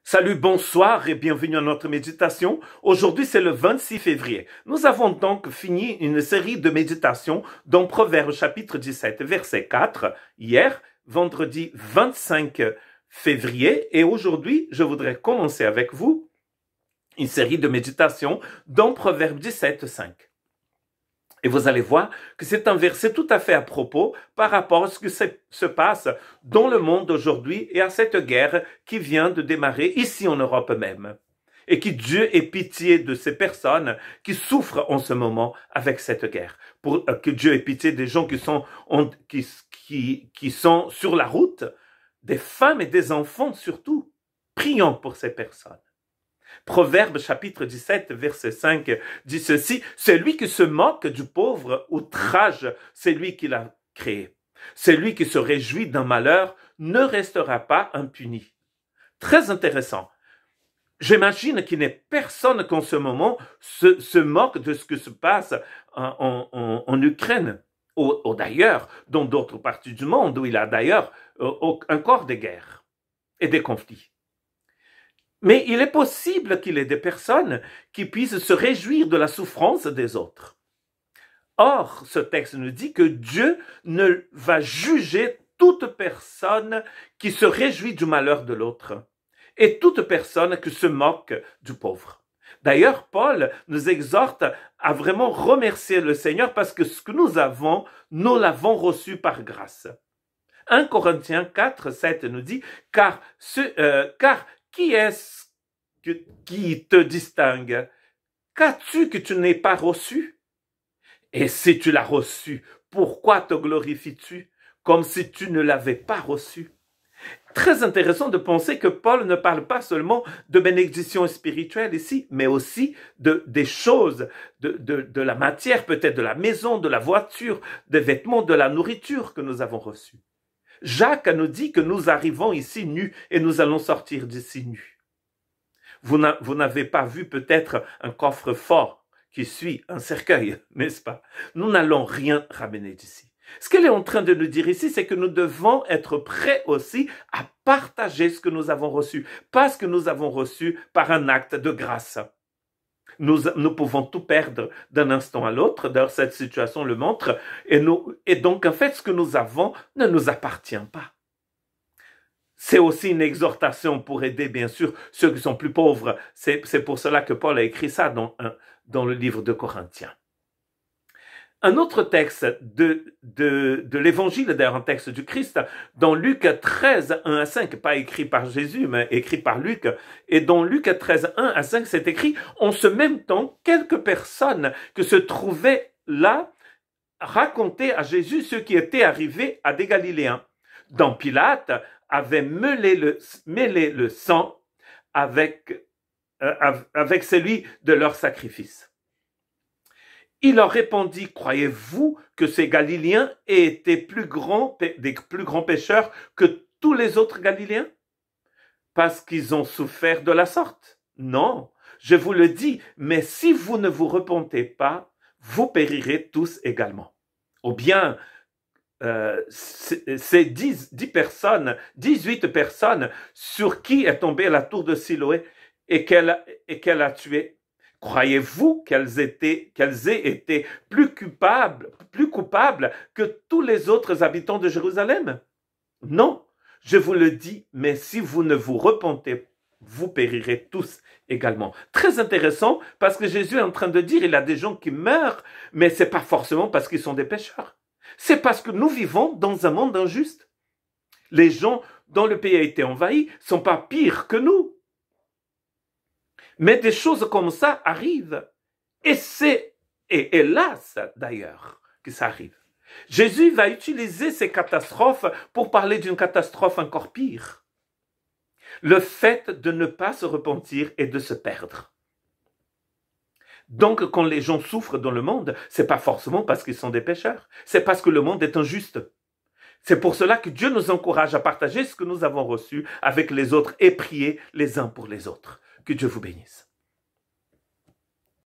Salut, bonsoir et bienvenue à notre méditation. Aujourd'hui, c'est le 26 février. Nous avons donc fini une série de méditations dans Proverbes chapitre 17, verset 4, hier, vendredi 25 février. Et aujourd'hui, je voudrais commencer avec vous une série de méditations dans Proverbes 17, 5. Et vous allez voir que c'est un verset tout à fait à propos par rapport à ce qui se passe dans le monde aujourd'hui et à cette guerre qui vient de démarrer ici en Europe même. Et que Dieu ait pitié de ces personnes qui souffrent en ce moment avec cette guerre. Pour que Dieu ait pitié des gens qui sont sur la route, des femmes et des enfants surtout. Prions pour ces personnes. Proverbe chapitre 17, verset 5 dit ceci: « Celui qui se moque du pauvre outrage celui qui l'a créé. Celui qui se réjouit d'un malheur ne restera pas impuni. » Très intéressant. J'imagine qu'il n'y a personne qu'en ce moment se moque de ce qui se passe en Ukraine ou d'ailleurs dans d'autres parties du monde où il y a d'ailleurs encore des guerres et des conflits. Mais il est possible qu'il y ait des personnes qui puissent se réjouir de la souffrance des autres. Or, ce texte nous dit que Dieu ne va juger toute personne qui se réjouit du malheur de l'autre et toute personne qui se moque du pauvre. D'ailleurs, Paul nous exhorte à vraiment remercier le Seigneur parce que ce que nous l'avons reçu par grâce. 1 Corinthiens 4, 7 nous dit « Car qui est-ce qui te distingue? Qu'as-tu que tu n'aies pas reçu? Et si tu l'as reçu, pourquoi te glorifies-tu comme si tu ne l'avais pas reçu? » Très intéressant de penser que Paul ne parle pas seulement de bénédiction spirituelle ici, mais aussi des choses, de la matière, peut-être de la maison, de la voiture, des vêtements, de la nourriture que nous avons reçue. Jacques nous dit que nous arrivons ici nus et nous allons sortir d'ici nus. Vous n'avez pas vu peut-être un coffre-fort qui suit un cercueil, n'est-ce pas? Nous n'allons rien ramener d'ici. Ce qu'elle est en train de nous dire ici, c'est que nous devons être prêts aussi à partager ce que nous avons reçu, parce que nous avons reçu par un acte de grâce. Nous pouvons tout perdre d'un instant à l'autre, d'ailleurs cette situation le montre, et donc en fait ce que nous avons ne nous appartient pas. C'est aussi une exhortation pour aider bien sûr ceux qui sont plus pauvres. C'est pour cela que Paul a écrit ça dans le livre de Corinthiens. Un autre texte de l'évangile, d'ailleurs un texte du Christ, dans Luc 13, 1 à 5, pas écrit par Jésus, mais écrit par Luc, et dans Luc 13, 1 à 5, c'est écrit, en ce même temps, quelques personnes qui se trouvaient là racontaient à Jésus ce qui était arrivé à des Galiléens, dont Pilate avait mêlé le sang avec celui de leur sacrifice. Il leur répondit: « Croyez-vous que ces Galiléens aient été des plus grands pécheurs que tous les autres Galiléens? Parce qu'ils ont souffert de la sorte? Non, je vous le dis, mais si vous ne vous repentez pas, vous périrez tous également. » Ou bien, ces 18 personnes sur qui est tombée la tour de Siloé et qu'elle a tué. Croyez-vous qu'elles aient été plus coupables que tous les autres habitants de Jérusalem? Non, je vous le dis, mais si vous ne vous repentez, vous périrez tous également. Très intéressant, parce que Jésus est en train de dire, il y a des gens qui meurent, mais ce n'est pas forcément parce qu'ils sont des pécheurs. C'est parce que nous vivons dans un monde injuste. Les gens dont le pays a été envahi ne sont pas pires que nous. Mais des choses comme ça arrivent. Et c'est hélas d'ailleurs que ça arrive. Jésus va utiliser ces catastrophes pour parler d'une catastrophe encore pire. Le fait de ne pas se repentir et de se perdre. Donc, quand les gens souffrent dans le monde, c'est pas forcément parce qu'ils sont des pécheurs. C'est parce que le monde est injuste. C'est pour cela que Dieu nous encourage à partager ce que nous avons reçu avec les autres et prier les uns pour les autres. Que Dieu vous bénisse.